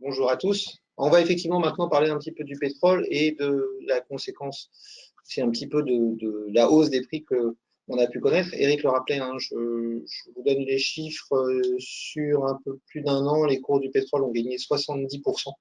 Bonjour à tous. On va effectivement maintenant parler un petit peu du pétrole et de la conséquence, c'est un petit peu de la hausse des prix que on a pu connaître. Eric le rappelait, hein, je vous donne les chiffres. Sur un peu plus d'un an, les cours du pétrole ont gagné 70%.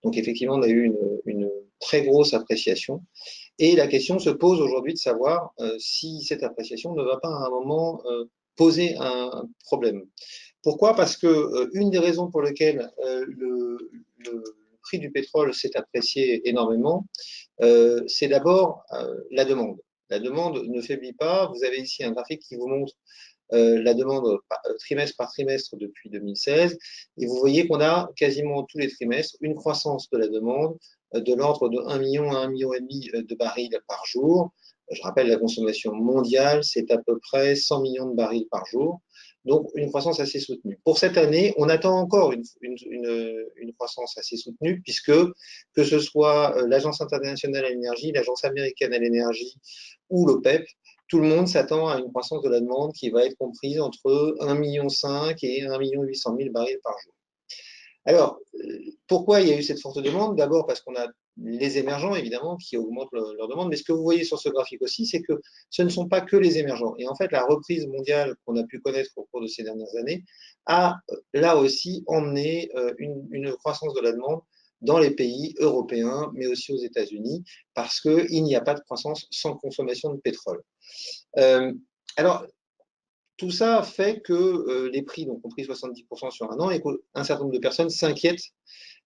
Donc effectivement, on a eu une très grosse appréciation. Et la question se pose aujourd'hui de savoir si cette appréciation ne va pas à un moment poser un problème. Pourquoi? Parce que une des raisons pour lesquelles le prix du pétrole s'est apprécié énormément, c'est d'abord la demande. La demande ne faiblit pas. Vous avez ici un graphique qui vous montre la demande trimestre par trimestre depuis 2016. Et vous voyez qu'on a quasiment tous les trimestres une croissance de la demande de l'ordre de 1 million à 1,5 million de barils par jour. Je rappelle, la consommation mondiale, c'est à peu près 100 millions de barils par jour. Donc, une croissance assez soutenue. Pour cette année, on attend encore une croissance assez soutenue, puisque que ce soit l'Agence internationale à l'énergie, l'Agence américaine à l'énergie ou l'OPEP, tout le monde s'attend à une croissance de la demande qui va être comprise entre 1,5 million et 1,8 million barils par jour. Alors, pourquoi il y a eu cette forte demande? D'abord parce qu'on a les émergents, évidemment, qui augmentent leur demande, mais ce que vous voyez sur ce graphique aussi, c'est que ce ne sont pas que les émergents. Et en fait, la reprise mondiale qu'on a pu connaître au cours de ces dernières années a, là aussi, emmené une croissance de la demande dans les pays européens, mais aussi aux États-Unis, parce qu'il n'y a pas de croissance sans consommation de pétrole. Alors, tout ça fait que les prix ont pris 70% sur un an et qu'un certain nombre de personnes s'inquiètent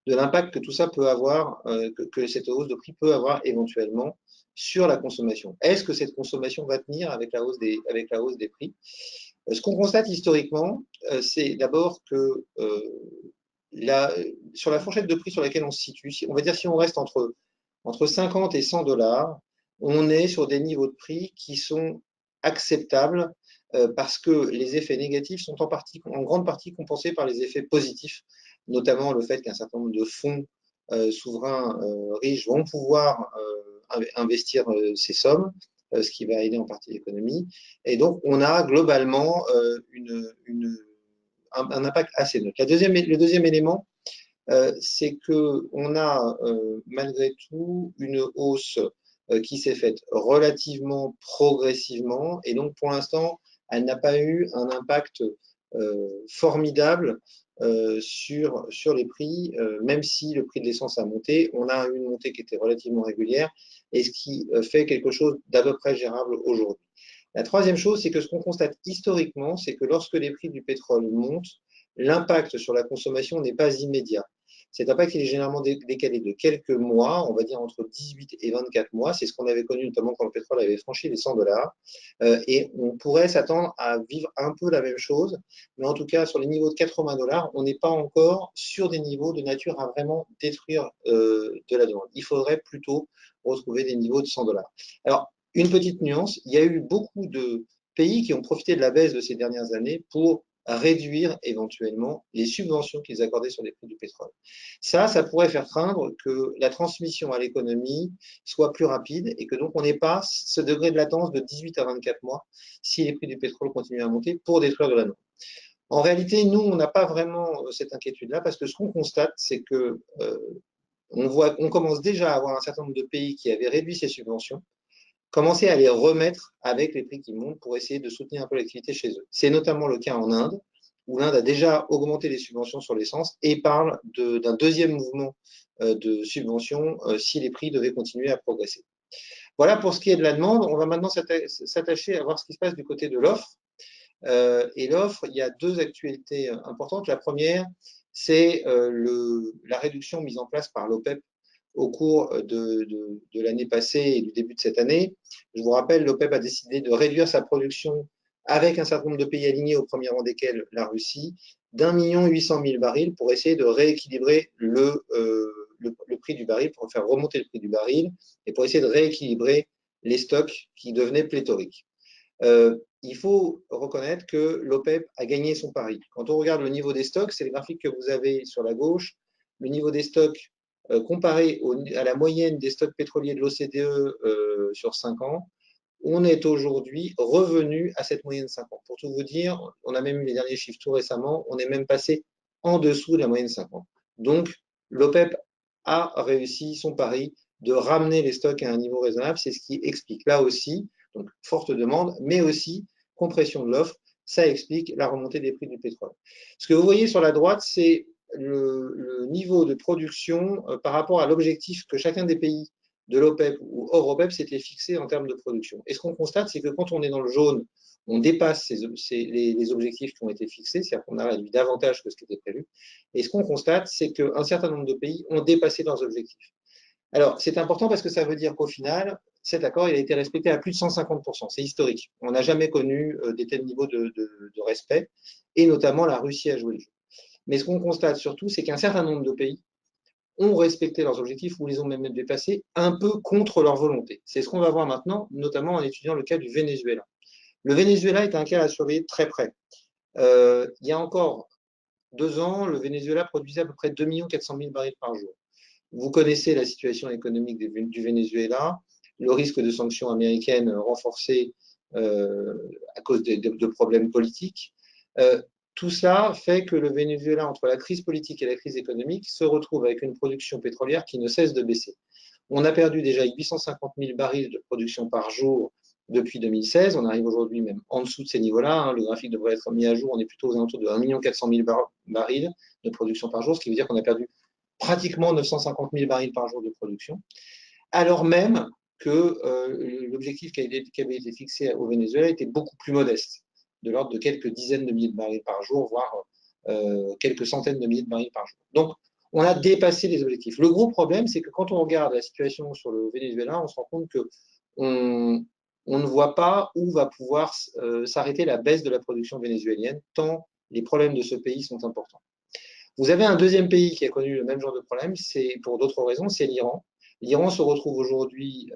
de l'impact que tout ça peut avoir, que cette hausse de prix peut avoir éventuellement sur la consommation. Est-ce que cette consommation va tenir avec la hausse des prix? Ce qu'on constate historiquement, c'est d'abord que sur la fourchette de prix sur laquelle on se situe, on va dire si on reste entre 50 et 100 dollars, on est sur des niveaux de prix qui sont acceptables parce que les effets négatifs sont en grande partie compensés par les effets positifs, notamment le fait qu'un certain nombre de fonds souverains riches vont pouvoir investir ces sommes, ce qui va aider en partie l'économie. Et donc, on a globalement un impact assez neutre. Le deuxième élément, c'est qu'on a malgré tout une hausse qui s'est faite relativement progressivement et donc pour l'instant elle n'a pas eu un impact formidable sur les prix, même si le prix de l'essence a monté, on a eu une montée qui était relativement régulière et ce qui fait quelque chose d'à peu près gérable aujourd'hui. La troisième chose, c'est que ce qu'on constate historiquement, c'est que lorsque les prix du pétrole montent, l'impact sur la consommation n'est pas immédiat. Cet impact, il est généralement décalé de quelques mois, on va dire entre 18 et 24 mois. C'est ce qu'on avait connu notamment quand le pétrole avait franchi les 100 dollars. Et on pourrait s'attendre à vivre un peu la même chose. Mais en tout cas, sur les niveaux de 80 dollars, on n'est pas encore sur des niveaux de nature à vraiment détruire de la demande. Il faudrait plutôt retrouver des niveaux de 100 dollars. Alors, une petite nuance, il y a eu beaucoup de pays qui ont profité de la baisse de ces dernières années pour réduire éventuellement les subventions qu'ils accordaient sur les prix du pétrole. Ça pourrait faire craindre que la transmission à l'économie soit plus rapide et que donc on n'ait pas ce degré de latence de 18 à 24 mois si les prix du pétrole continuent à monter pour détruire de la demande. En réalité, nous, on n'a pas vraiment cette inquiétude-là parce que ce qu'on constate, c'est que on commence déjà à avoir un certain nombre de pays qui avaient réduit ces subventions commencer à les remettre avec les prix qui montent pour essayer de soutenir un peu l'activité chez eux. C'est notamment le cas en Inde, où l'Inde a déjà augmenté les subventions sur l'essence et parle d'un deuxième mouvement de subventions si les prix devaient continuer à progresser. Voilà pour ce qui est de la demande. On va maintenant s'attacher à voir ce qui se passe du côté de l'offre. Et l'offre, il y a deux actualités importantes. La première, c'est la réduction mise en place par l'OPEP au cours de l'année passée et du début de cette année. Je vous rappelle, l'OPEP a décidé de réduire sa production avec un certain nombre de pays alignés, au premier rang desquels la Russie, d'1,8 million barils pour essayer de rééquilibrer le prix du baril, pour faire remonter le prix du baril et pour essayer de rééquilibrer les stocks qui devenaient pléthoriques. Il faut reconnaître que l'OPEP a gagné son pari. Quand on regarde le niveau des stocks, c'est le graphique que vous avez sur la gauche, le niveau des stocks comparé à la moyenne des stocks pétroliers de l'OCDE sur 5 ans, on est aujourd'hui revenu à cette moyenne 5 ans. Pour tout vous dire, on a même eu les derniers chiffres tout récemment, on est même passé en dessous de la moyenne 5 ans. Donc, l'OPEP a réussi son pari de ramener les stocks à un niveau raisonnable. C'est ce qui explique là aussi, donc forte demande, mais aussi compression de l'offre. Ça explique la remontée des prix du pétrole. Ce que vous voyez sur la droite, c'est le niveau de production par rapport à l'objectif que chacun des pays de l'OPEP ou hors OPEP s'était fixé en termes de production. Et ce qu'on constate, c'est que quand on est dans le jaune, on dépasse les objectifs qui ont été fixés, c'est-à-dire qu'on a réduit davantage que ce qui était prévu. Et ce qu'on constate, c'est qu'un certain nombre de pays ont dépassé leurs objectifs. Alors, c'est important parce que ça veut dire qu'au final, cet accord il a été respecté à plus de 150%. C'est historique. On n'a jamais connu des tels niveaux de respect, et notamment la Russie a joué le jeu. Mais ce qu'on constate surtout, c'est qu'un certain nombre de pays ont respecté leurs objectifs ou les ont même dépassés un peu contre leur volonté. C'est ce qu'on va voir maintenant, notamment en étudiant le cas du Venezuela. Le Venezuela est un cas à surveiller de très près. Il y a encore 2 ans, le Venezuela produisait à peu près 2 400 000 barils par jour. Vous connaissez la situation économique du Venezuela, le risque de sanctions américaines renforcées à cause de problèmes politiques. Tout ça fait que le Venezuela, entre la crise politique et la crise économique, se retrouve avec une production pétrolière qui ne cesse de baisser. On a perdu déjà 850 000 barils de production par jour depuis 2016. On arrive aujourd'hui même en dessous de ces niveaux-là. Le graphique devrait être mis à jour. On est plutôt aux alentours de 1 400 000 barils de production par jour, ce qui veut dire qu'on a perdu pratiquement 950 000 barils par jour de production, alors même que l'objectif qui avait été fixé au Venezuela était beaucoup plus modeste, de l'ordre de quelques dizaines de milliers de barils par jour, voire quelques centaines de milliers de barils par jour. Donc, on a dépassé les objectifs. Le gros problème, c'est que quand on regarde la situation sur le Venezuela, on se rend compte que on ne voit pas où va pouvoir s'arrêter la baisse de la production vénézuélienne, tant les problèmes de ce pays sont importants. Vous avez un deuxième pays qui a connu le même genre de problème, c'est pour d'autres raisons, c'est l'Iran. L'Iran se retrouve aujourd'hui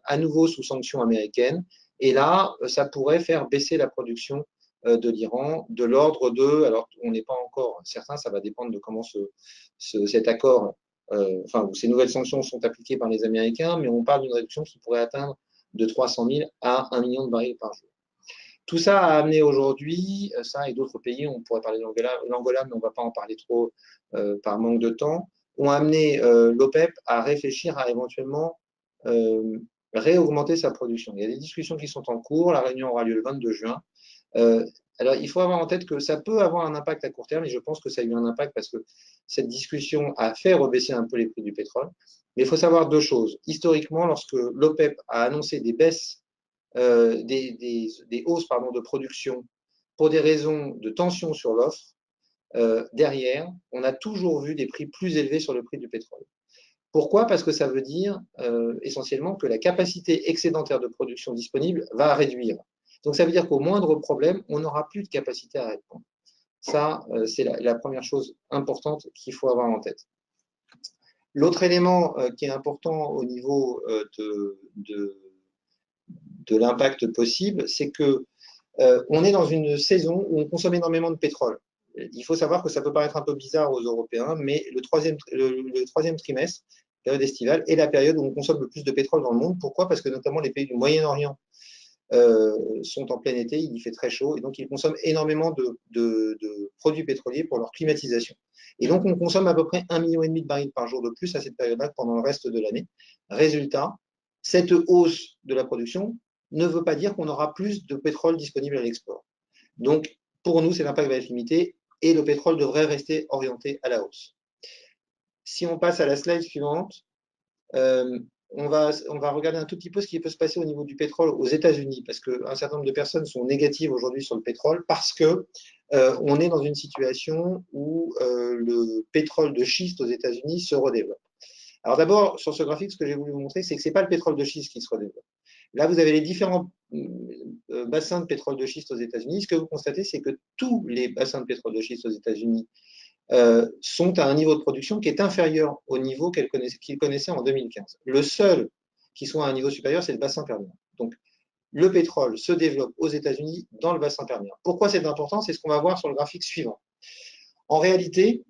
à nouveau sous sanctions américaines, et là, ça pourrait faire baisser la production de l'Iran de l'ordre de, alors on n'est pas encore certain, ça va dépendre de comment cet accord, enfin, ces nouvelles sanctions sont appliquées par les Américains, mais on parle d'une réduction qui pourrait atteindre de 300 000 à 1 million de barils par jour. Tout ça a amené aujourd'hui, ça et d'autres pays, on pourrait parler de l'Angola, mais on ne va pas en parler trop par manque de temps, ont amené l'OPEP à réfléchir à éventuellement réaugmenter sa production. Il y a des discussions qui sont en cours, la réunion aura lieu le 22 juin. Alors, il faut avoir en tête que ça peut avoir un impact à court terme, et je pense que ça a eu un impact parce que cette discussion a fait rebaisser un peu les prix du pétrole. Mais il faut savoir 2 choses. Historiquement, lorsque l'OPEP a annoncé des baisses des hausses pardon, de production pour des raisons de tension sur l'offre, derrière, on a toujours vu des prix plus élevés sur le prix du pétrole. Pourquoi? Parce que ça veut dire essentiellement que la capacité excédentaire de production disponible va réduire. Donc ça veut dire qu'au moindre problème, on n'aura plus de capacité à répondre. Ça, c'est la première chose importante qu'il faut avoir en tête. L'autre élément qui est important au niveau de l'impact possible, c'est que on est dans une saison où on consomme énormément de pétrole. Il faut savoir que ça peut paraître un peu bizarre aux Européens, mais le troisième trimestre, période estivale, est la période où on consomme le plus de pétrole dans le monde. Pourquoi? Parce que notamment les pays du Moyen-Orient sont en plein été, il y fait très chaud, et donc ils consomment énormément de produits pétroliers pour leur climatisation. Et donc on consomme à peu près 1,5 million de barils par jour de plus à cette période-là pendant le reste de l'année. Résultat, cette hausse de la production ne veut pas dire qu'on aura plus de pétrole disponible à l'export. Donc, pour nous, cet impact va être limité et le pétrole devrait rester orienté à la hausse. Si on passe à la slide suivante, on va regarder un tout petit peu ce qui peut se passer au niveau du pétrole aux États-Unis, parce qu'un certain nombre de personnes sont négatives aujourd'hui sur le pétrole, parce que on est dans une situation où le pétrole de schiste aux États-Unis se redéveloppe. Alors d'abord, sur ce graphique, ce que j'ai voulu vous montrer, c'est que ce n'est pas le pétrole de schiste qui se redéveloppe. Là, vous avez les différents bassins de pétrole de schiste aux États-Unis. Ce que vous constatez, c'est que tous les bassins de pétrole de schiste aux États-Unis sont à un niveau de production qui est inférieur au niveau qu'ils connaissaient en 2015. Le seul qui soit à un niveau supérieur, c'est le bassin permien. Donc, le pétrole se développe aux États-Unis dans le bassin permien. Pourquoi c'est important? C'est ce qu'on va voir sur le graphique suivant. En réalité,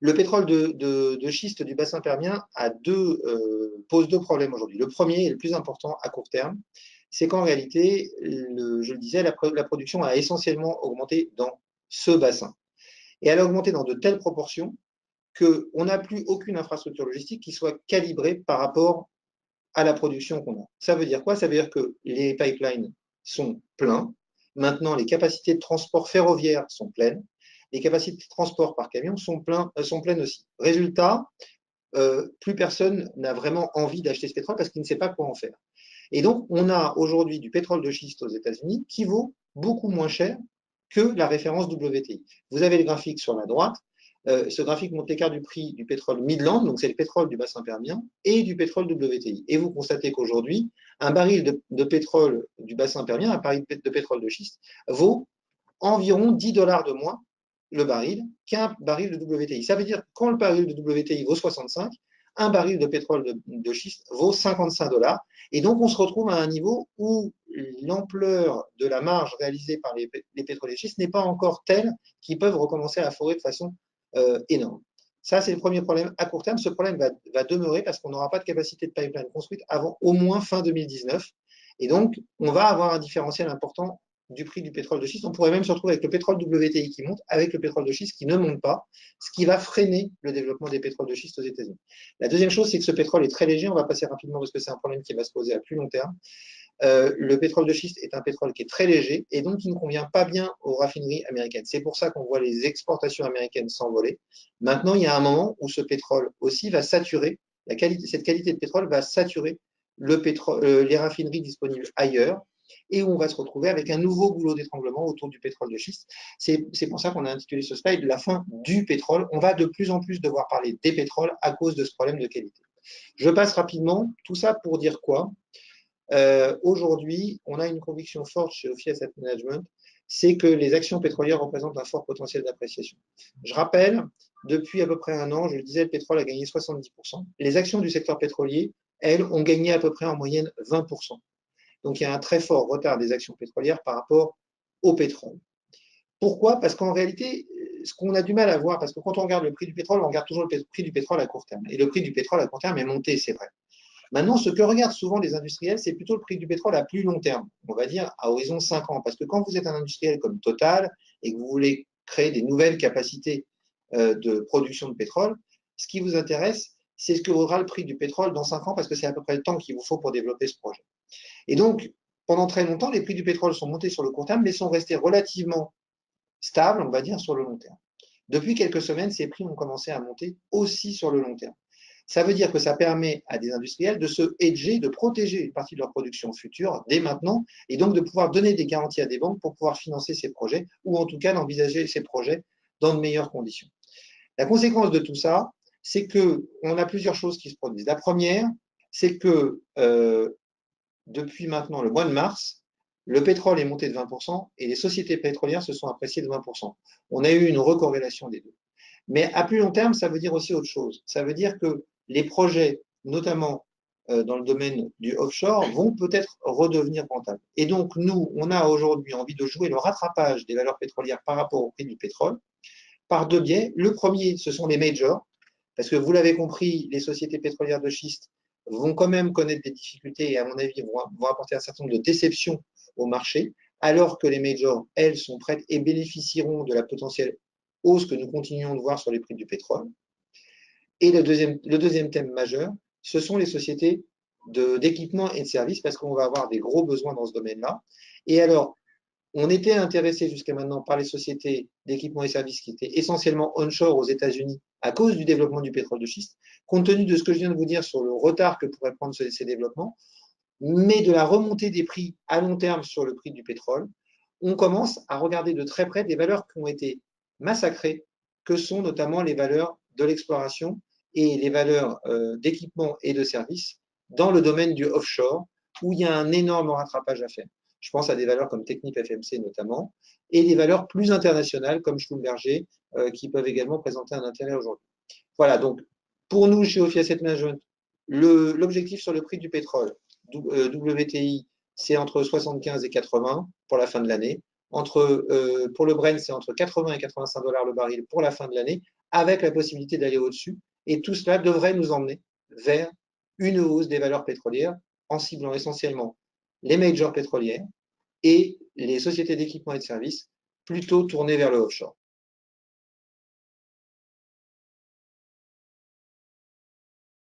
le pétrole de schiste du bassin permien pose 2 problèmes aujourd'hui. Le premier et le plus important à court terme, c'est qu'en réalité, je le disais, la production a essentiellement augmenté dans ce bassin. Et elle a augmenté dans de telles proportions qu'on n'a plus aucune infrastructure logistique qui soit calibrée par rapport à la production qu'on a. Ça veut dire quoi? Ça veut dire que les pipelines sont pleins. Maintenant, les capacités de transport ferroviaire sont pleines. Les capacités de transport par camion sont pleines aussi. Résultat, plus personne n'a vraiment envie d'acheter ce pétrole parce qu'il ne sait pas quoi en faire. Et donc, on a aujourd'hui du pétrole de schiste aux États-Unis qui vaut beaucoup moins cher que la référence WTI. Vous avez le graphique sur la droite. Ce graphique montre l'écart du prix du pétrole Midland, donc c'est le pétrole du bassin permien, et du pétrole WTI. Et vous constatez qu'aujourd'hui, un baril de pétrole du bassin permien, un baril de pétrole de schiste, vaut environ 10 dollars de moins le baril qu'un baril de WTI. Ça veut dire que quand le baril de WTI vaut 65, un baril de pétrole de schiste vaut 55 dollars. Et donc, on se retrouve à un niveau où l'ampleur de la marge réalisée par les pétroliers schistes n'est pas encore telle qu'ils peuvent recommencer à forer de façon énorme. Ça, c'est le premier problème à court terme. Ce problème va demeurer parce qu'on n'aura pas de capacité de pipeline construite avant au moins fin 2019. Et donc, on va avoir un différentiel important du prix du pétrole de schiste. On pourrait même se retrouver avec le pétrole WTI qui monte, avec le pétrole de schiste qui ne monte pas, ce qui va freiner le développement des pétroles de schiste aux États-Unis. La deuxième chose, c'est que ce pétrole est très léger. On va passer rapidement parce que c'est un problème qui va se poser à plus long terme. Le pétrole de schiste est un pétrole qui est très léger et donc qui ne convient pas bien aux raffineries américaines. C'est pour ça qu'on voit les exportations américaines s'envoler. Maintenant, il y a un moment où ce pétrole aussi va saturer, cette qualité de pétrole va saturer les raffineries disponibles ailleurs et où on va se retrouver avec un nouveau goulot d'étranglement autour du pétrole de schiste. C'est pour ça qu'on a intitulé ce slide la fin du pétrole. On va de plus en plus devoir parler des pétroles à cause de ce problème de qualité. Je passe rapidement. Tout ça pour dire quoi? Aujourd'hui, on a une conviction forte chez Ophi Asset Management, c'est que les actions pétrolières représentent un fort potentiel d'appréciation. Je rappelle, depuis à peu près un an, je le disais, le pétrole a gagné 70%. Les actions du secteur pétrolier, elles, ont gagné à peu près en moyenne 20%. Donc il y a un très fort retard des actions pétrolières par rapport au pétrole. Pourquoi? Parce qu'en réalité, ce qu'on a du mal à voir, parce que quand on regarde le prix du pétrole, on regarde toujours le prix du pétrole à court terme. Et le prix du pétrole à court terme est monté, c'est vrai. Maintenant, ce que regardent souvent les industriels, c'est plutôt le prix du pétrole à plus long terme, on va dire à horizon 5 ans. Parce que quand vous êtes un industriel comme Total et que vous voulez créer des nouvelles capacités de production de pétrole, ce qui vous intéresse, c'est ce que vaudra le prix du pétrole dans 5 ans, parce que c'est à peu près le temps qu'il vous faut pour développer ce projet. Et donc, pendant très longtemps, les prix du pétrole sont montés sur le court terme, mais sont restés relativement stables, on va dire, sur le long terme. Depuis quelques semaines, ces prix ont commencé à monter aussi sur le long terme. Ça veut dire que ça permet à des industriels de se hedger, de protéger une partie de leur production future dès maintenant, et donc de pouvoir donner des garanties à des banques pour pouvoir financer ces projets, ou en tout cas d'envisager ces projets dans de meilleures conditions. La conséquence de tout ça, c'est qu'on a plusieurs choses qui se produisent. La première, c'est que depuis maintenant le mois de mars, le pétrole est monté de 20% et les sociétés pétrolières se sont appréciées de 20%. On a eu une recorrélation des deux. Mais à plus long terme, ça veut dire aussi autre chose. Ça veut dire que les projets, notamment dans le domaine du offshore, vont peut-être redevenir rentables. Et donc, nous, on a aujourd'hui envie de jouer le rattrapage des valeurs pétrolières par rapport au prix du pétrole par deux biais. Le premier, ce sont les majors, parce que vous l'avez compris, les sociétés pétrolières de schiste vont quand même connaître des difficultés et, à mon avis, vont apporter un certain nombre de déceptions au marché, alors que les majors, elles, sont prêtes et bénéficieront de la potentielle hausse que nous continuons de voir sur les prix du pétrole. Et le deuxième thème majeur, ce sont les sociétés d'équipement et de services, parce qu'on va avoir des gros besoins dans ce domaine-là. Et alors, on était intéressé jusqu'à maintenant par les sociétés d'équipement et services qui étaient essentiellement onshore aux États-Unis à cause du développement du pétrole de schiste, compte tenu de ce que je viens de vous dire sur le retard que pourraient prendre ces développements, mais de la remontée des prix à long terme sur le prix du pétrole, on commence à regarder de très près des valeurs qui ont été massacrées, que sont notamment les valeurs de l'exploration et les valeurs d'équipement et de services dans le domaine du offshore, où il y a un énorme rattrapage à faire. Je pense à des valeurs comme Technip FMC notamment, et des valeurs plus internationales comme Schlumberger, qui peuvent également présenter un intérêt aujourd'hui. Voilà, donc pour nous, chez Ophi Asset Management, l'objectif sur le prix du pétrole, WTI, c'est entre 75 et 80 pour la fin de l'année. Pour le Brent, c'est entre 80 et 85 dollars le baril pour la fin de l'année, avec la possibilité d'aller au-dessus. Et tout cela devrait nous emmener vers une hausse des valeurs pétrolières en ciblant essentiellement les majors pétrolières et les sociétés d'équipement et de services plutôt tournées vers le offshore.